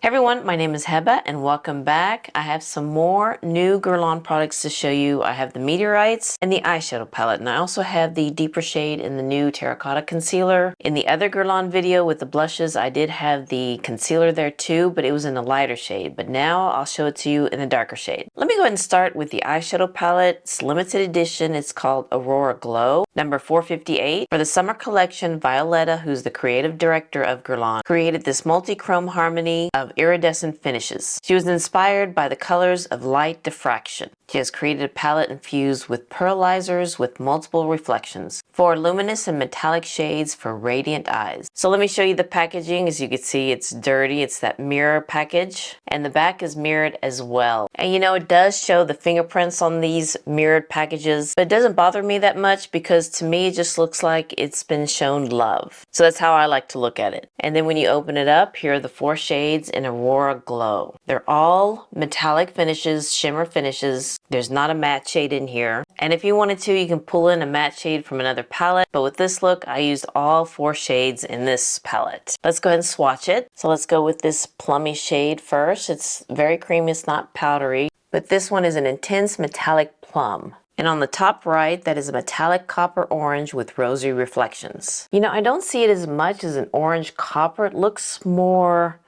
Hey everyone, my name is Heba and welcome back. I have some more new Guerlain products to show you. I have the Meteorites and the eyeshadow palette, and I also have the deeper shade in the new Terracotta Concealer. In the other Guerlain video with the blushes, I did have the concealer there too, but it was in a lighter shade. But now I'll show it to you in a darker shade. Let me go ahead and start with the eyeshadow palette. It's limited edition. It's called Aurora Glow, number 458. For the summer collection, Violetta, who's the creative director of Guerlain, created this multi-chrome harmony of iridescent finishes. She was inspired by the colors of light diffraction. She has created a palette infused with pearlizers with multiple reflections, 4 luminous and metallic shades for radiant eyes. So let me show you the packaging. As you can see, it's dirty. It's that mirror package, and the back is mirrored as well. And you know, it does show the fingerprints on these mirrored packages, but it doesn't bother me that much because to me it just looks like it's been shown love. So that's how I like to look at it. And then when you open it up, here are the 4 shades in Aurora Glow. They're all metallic finishes, shimmer finishes. There's not a matte shade in here. And if you wanted to, you can pull in a matte shade from another palette. But with this look, I used all 4 shades in this palette. Let's go ahead and swatch it. So let's go with this plummy shade first. It's very creamy, it's not powdery. But this one is an intense metallic plum. And on the top right, that is a metallic copper orange with rosy reflections. You know, I don't see it as much as an orange copper. It looks more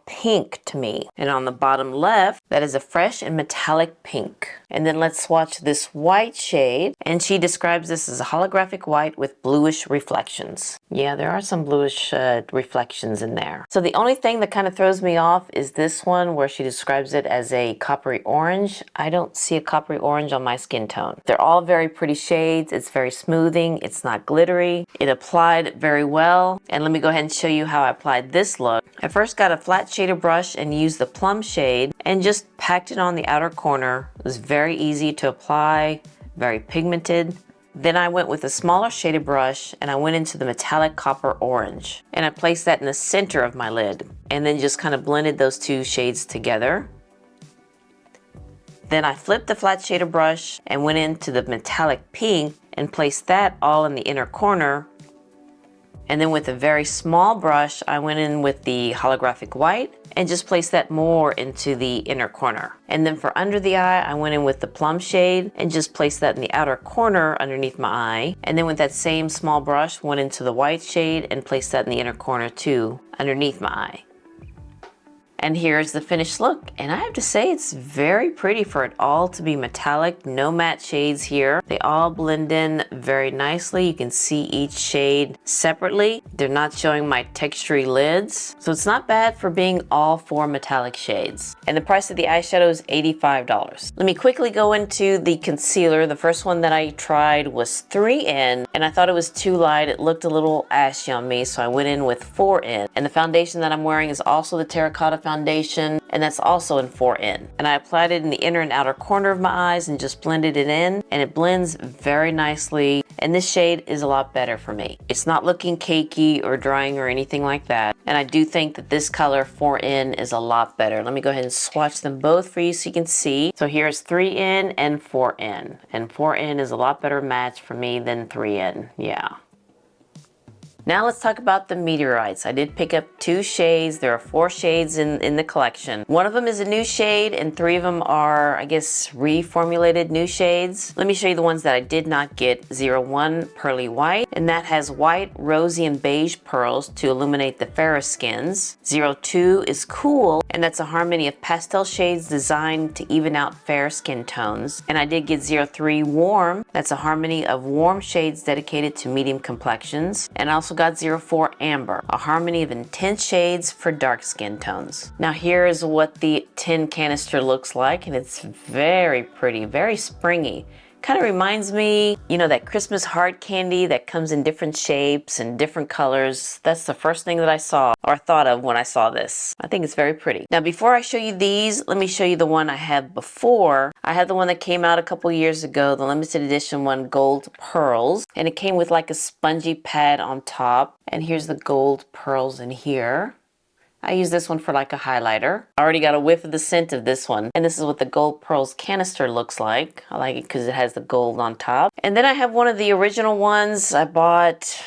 pink to me. And on the bottom left, that is a fresh and metallic pink. And then let's swatch this white shade. And she describes this as a holographic white with bluish reflections. Yeah, there are some bluish reflections in there. So the only thing that kind of throws me off is this one where she describes it as a coppery orange. I don't see a coppery orange on my skin tone. They're all very pretty shades. It's very smoothing. It's not glittery. It applied very well. And let me go ahead and show you how I applied this look. I first got a flat shader brush and used the plum shade and just packed it on the outer corner. It was very easy to apply, very pigmented. Then I went with a smaller shaded brush and I went into the metallic copper orange. And I placed that in the center of my lid and then just kind of blended those 2 shades together. Then I flipped the flat shader brush and went into the metallic pink and placed that all in the inner corner. And then with a very small brush, I went in with the holographic white and just placed that more into the inner corner. And then for under the eye, I went in with the plum shade and just placed that in the outer corner underneath my eye. And then with that same small brush, went into the white shade and placed that in the inner corner too, underneath my eye. And here's the finished look. And I have to say it's very pretty for it all to be metallic, no matte shades here. They all blend in very nicely. You can see each shade separately. They're not showing my textury lids. So it's not bad for being all 4 metallic shades. And the price of the eyeshadow is $85. Let me quickly go into the concealer. The first one that I tried was 3N and I thought it was too light. It looked a little ashy on me, so I went in with 4N. And the foundation that I'm wearing is also the Terracotta foundation, and that's also in 4N. And I applied it in the inner and outer corner of my eyes and just blended it in, and it blends very nicely. And this shade is a lot better for me. It's not looking cakey or drying or anything like that. And I do think that this color 4N is a lot better. Let me go ahead and swatch them both for you so you can see. So here's 3N and 4N. And 4N is a lot better match for me than 3N. Yeah. Now let's talk about the Meteorites. I did pick up 2 shades. There are 4 shades in the collection. One of them is a new shade and 3 of them are, I guess, reformulated new shades. Let me show you the ones that I did not get. 01 Pearly White, and that has white, rosy, and beige pearls to illuminate the fairer skins. 02 is Cool, and that's a harmony of pastel shades designed to even out fair skin tones. And I did get 03 Warm. That's a harmony of warm shades dedicated to medium complexions. And I also got 04 Amber, a harmony of intense shades for dark skin tones. Now here is what the tin canister looks like, and it's very pretty, very springy. Kind of reminds me, you know, that Christmas hard candy that comes in different shapes and different colors. That's the first thing that I saw or thought of when I saw this. I think it's very pretty. Now before I show you these, let me show you the one I had before. I had the one that came out a couple years ago, the limited edition one, Gold Pearls. And it came with like a spongy pad on top. And here's the gold pearls in here. I use this one for like a highlighter. I already got a whiff of the scent of this one. And this is what the Gold Pearls canister looks like. I like it because it has the gold on top. And then I have one of the original ones I bought,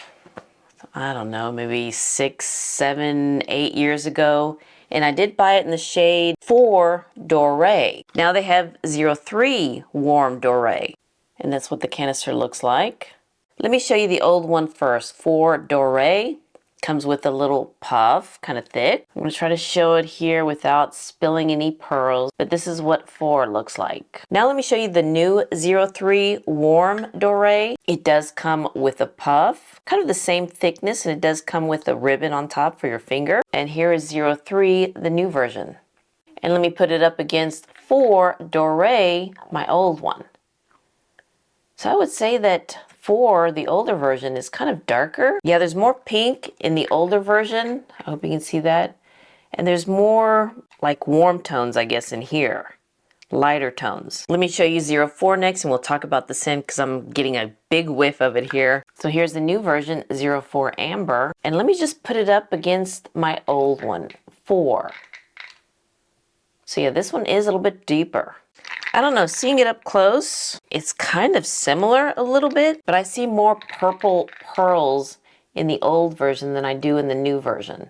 I don't know, maybe 6, 7, 8 years ago. And I did buy it in the shade 4 Doré. Now they have 03 Warm Doré. And that's what the canister looks like. Let me show you the old one first. 4 Doré. Comes with a little puff, kind of thick. I'm going to try to show it here without spilling any pearls, but this is what 4 looks like. Now let me show you the new 03 Warm Doré. It does come with a puff, kind of the same thickness, and it does come with a ribbon on top for your finger. And here is 03, the new version. And let me put it up against 4 Doré, my old one. So I would say that 4, the older version, is kind of darker. Yeah, there's more pink in the older version. I hope you can see that. And there's more like warm tones, I guess, in here. Lighter tones. Let me show you 04 next and we'll talk about the scent because I'm getting a big whiff of it here. So here's the new version, 04 Amber. And let me just put it up against my old one, 4. So yeah, this one is a little bit deeper. I don't know, seeing it up close, it's kind of similar a little bit, but I see more purple pearls in the old version than I do in the new version.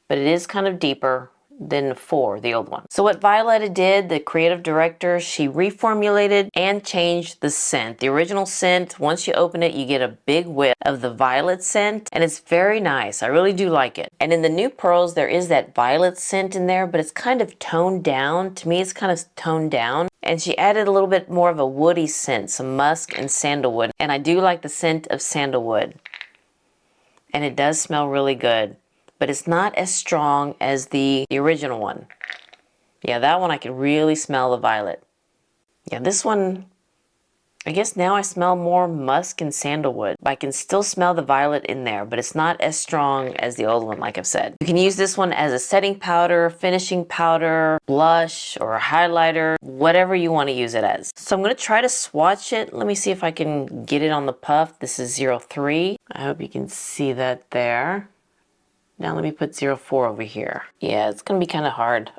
But it is kind of deeper than 4, the old one. So what Violetta did, the creative director, she reformulated and changed the scent. The original scent, once you open it, you get a big whiff of the violet scent, and it's very nice. I really do like it. And in the new pearls, there is that violet scent in there, but it's kind of toned down. To me, it's kind of toned down. And she added a little bit more of a woody scent, some musk and sandalwood. And I do like the scent of sandalwood. And it does smell really good. But it's not as strong as the original one. Yeah, that one I could really smell the violet. Yeah, this one, I guess now I smell more musk and sandalwood. I can still smell the violet in there, but it's not as strong as the old one, like I've said. You can use this one as a setting powder, finishing powder, blush, or a highlighter, whatever you want to use it as. So I'm going to try to swatch it. Let me see if I can get it on the puff. This is 03. I hope you can see that there. Now let me put 04 over here. Yeah, it's going to be kind of hard.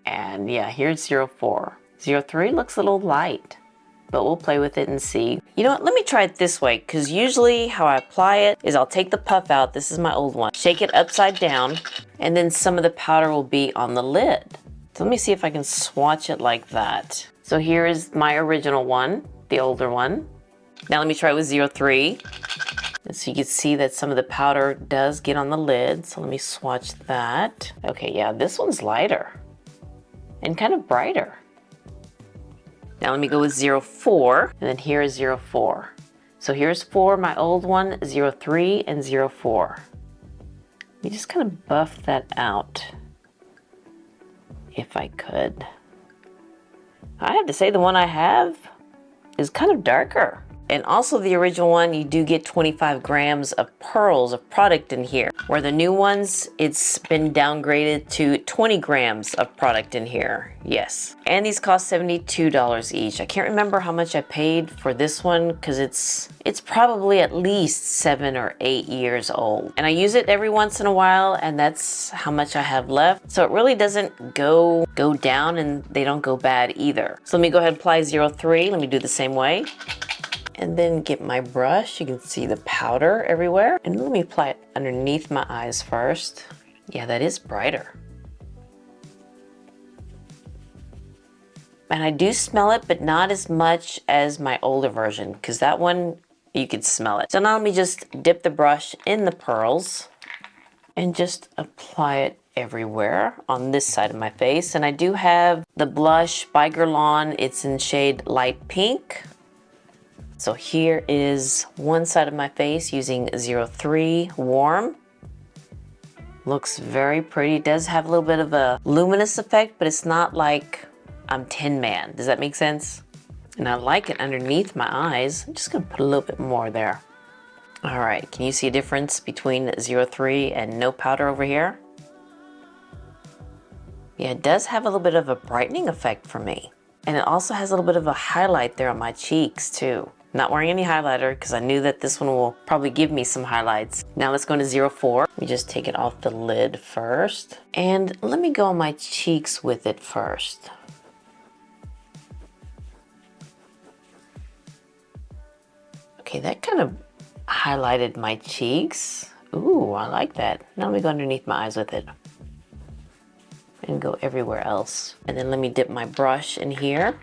And yeah, here's 04. 03 looks a little light, but we'll play with it and see. You know what, let me try it this way, because usually how I apply it is I'll take the puff out, this is my old one, shake it upside down, and then some of the powder will be on the lid. So let me see if I can swatch it like that. So here is my original one, the older one. Now let me try it with 03. And so you can see that some of the powder does get on the lid. So let me swatch that. Okay, yeah, this one's lighter and kind of brighter. Now let me go with 04, and then here is 04. So here's 4, my old one, 03 and 04. Let me just kind of buff that out, if I could. I have to say the one I have is kind of darker. And also the original one, you do get 25 grams of pearls of product in here. Where the new ones, it's been downgraded to 20 grams of product in here. Yes. And these cost $72 each. I can't remember how much I paid for this one because it's probably at least 7 or 8 years old. And I use it every once in a while, and that's how much I have left. So it really doesn't go down, and they don't go bad either. So let me go ahead and apply 03. Let me do the same way. And then get my brush. You can see the powder everywhere. And let me apply it underneath my eyes first. Yeah, that is brighter. And I do smell it, but not as much as my older version, because that one, you could smell it. So now let me just dip the brush in the pearls and just apply it everywhere on this side of my face. And I do have the blush by Guerlain. It's in shade light pink. So here is one side of my face using 03 Warm. Looks very pretty. It does have a little bit of a luminous effect, but it's not like I'm Tin Man. Does that make sense? And I like it underneath my eyes. I'm just gonna put a little bit more there. All right, can you see a difference between 03 and no powder over here? Yeah, it does have a little bit of a brightening effect for me. And it also has a little bit of a highlight there on my cheeks too. Not wearing any highlighter because I knew that this one will probably give me some highlights. Now let's go into 04. Let me just take it off the lid first. And let me go on my cheeks with it first. Okay, that kind of highlighted my cheeks. Ooh, I like that. Now let me go underneath my eyes with it. and go everywhere else. And then let me dip my brush in here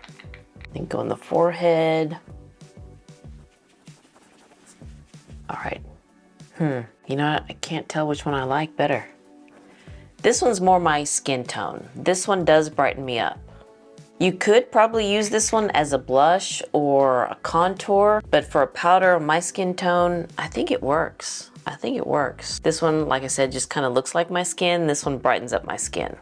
and go on the forehead. All right. You know what? I can't tell which one I like better. This one's more my skin tone. This one does brighten me up. You could probably use this one as a blush or a contour, but for a powder on my skin tone, I think it works. I think it works. This one, like I said, just kind of looks like my skin. This one brightens up my skin.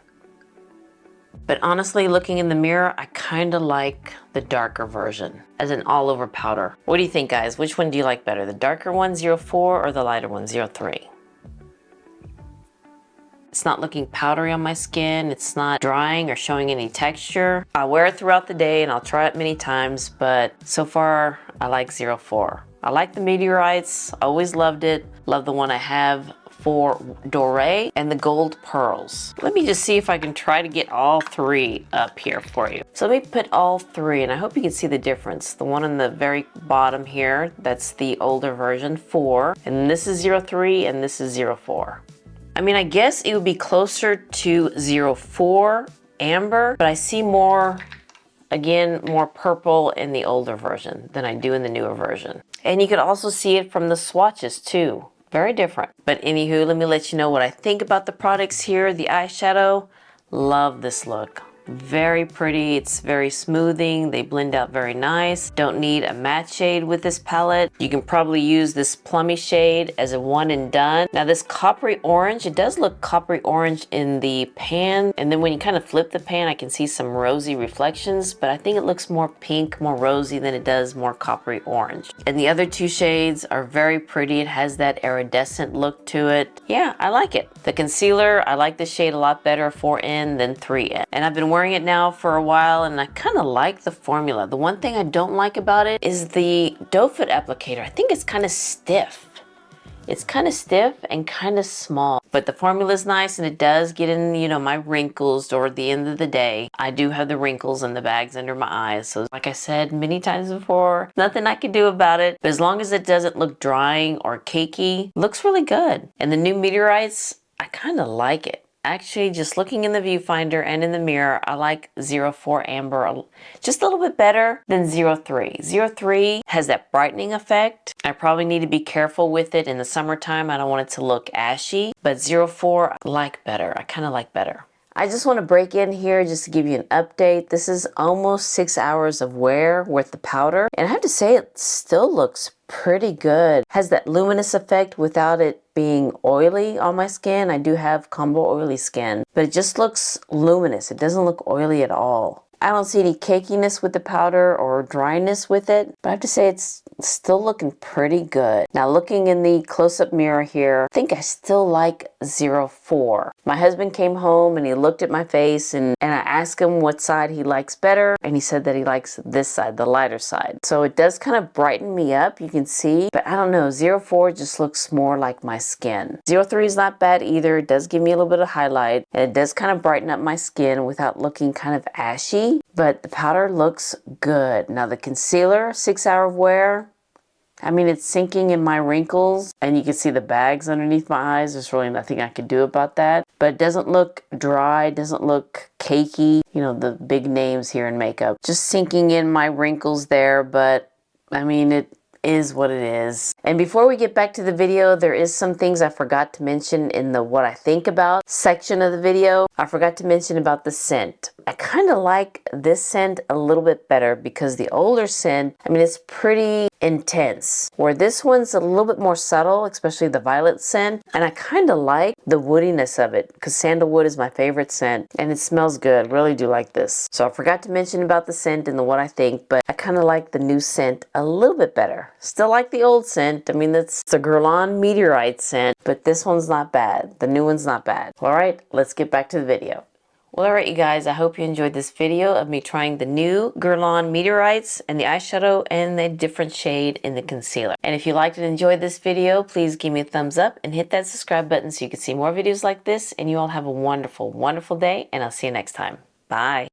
But honestly, looking in the mirror, I kind of like the darker version as an all over powder. What do you think, guys? Which one do you like better? The darker one, 04, or the lighter one, 03? It's not looking powdery on my skin. It's not drying or showing any texture. I'll wear it throughout the day and I'll try it many times, but so far I like 04. I like the Meteorites, always loved it. Love the one I have for Doré and the gold pearls. Let me just see if I can try to get all three up here for you. So let me put all three, and I hope you can see the difference. The one on the very bottom here, that's the older version, 4, and this is 03 and this is 04. I mean, I guess it would be closer to 04 amber, but I see more, again, more purple in the older version than I do in the newer version. And you could also see it from the swatches too. Very different. But anywho, let me let you know what I think about the products here. The eyeshadow, love this look. Very pretty, it's very smoothing, they blend out very nice. Don't need a matte shade with this palette. You can probably use this plummy shade as a one and done. Now this coppery orange, it does look coppery orange in the pan, and then when you kind of flip the pan, I can see some rosy reflections, but I think it looks more pink, more rosy than it does more coppery orange. And the other two shades are very pretty. It has that iridescent look to it. Yeah, I like it. The concealer, I like the shade a lot better 4N than 3N. And I've been wearing it now for a while and I kind of like the formula. The one thing I don't like about it is the doe foot applicator. I think it's kind of stiff. It's kind of stiff and kind of small, but the formula is nice and it does get in, you know, my wrinkles toward the end of the day. I do have the wrinkles and the bags under my eyes. So like I said many times before, nothing I can do about it. But as long as it doesn't look drying or cakey, it looks really good. And the new Meteorites, I kind of like it. Actually, just looking in the viewfinder and in the mirror, I like 04 Amber just a little bit better than 03. 03 has that brightening effect. I probably need to be careful with it in the summertime. I don't want it to look ashy, but 04 I like better. I kind of like better. I just want to break in here just to give you an update. This is almost 6 hours of wear with the powder, and I have to say it still looks pretty good. Has that luminous effect without it being oily on my skin. I do have combo oily skin, but it just looks luminous. It doesn't look oily at all. I don't see any cakiness with the powder or dryness with it, but I have to say it's still looking pretty good. Now looking in the close-up mirror here, I think I still like 04. My husband came home and he looked at my face and I asked him what side he likes better, and he said that he likes this side, the lighter side. So it does kind of brighten me up, you can see, but I don't know, 04 just looks more like my skin. 03 is not bad either. It does give me a little bit of highlight and it does kind of brighten up my skin without looking kind of ashy, but the powder looks good. Now the concealer, 6 hour of wear, I mean, it's sinking in my wrinkles and you can see the bags underneath my eyes. There's really nothing I can do about that, but it doesn't look dry, doesn't look cakey, you know, the big names here in makeup. Just sinking in my wrinkles there, but I mean, it is what it is. And before we get back to the video, there is some things I forgot to mention in the what I think about section of the video. I forgot to mention about the scent. I kind of like this scent a little bit better because the older scent, I mean, it's pretty intense, where this one's a little bit more subtle, especially the violet scent. And I kind of like the woodiness of it because sandalwood is my favorite scent and it smells good. Really do like this. So I forgot to mention about the scent and the what I think, but I kind of like the new scent a little bit better. Still like the old scent. I mean, that's the Guerlain Meteorite scent, but this one's not bad. The new one's not bad. All right, let's get back to the video. Well, alright you guys, I hope you enjoyed this video of me trying the new Guerlain Meteorites and the eyeshadow and the different shade in the concealer. And if you liked and enjoyed this video, please give me a thumbs up and hit that subscribe button so you can see more videos like this. And you all have a wonderful, wonderful day, and I'll see you next time. Bye.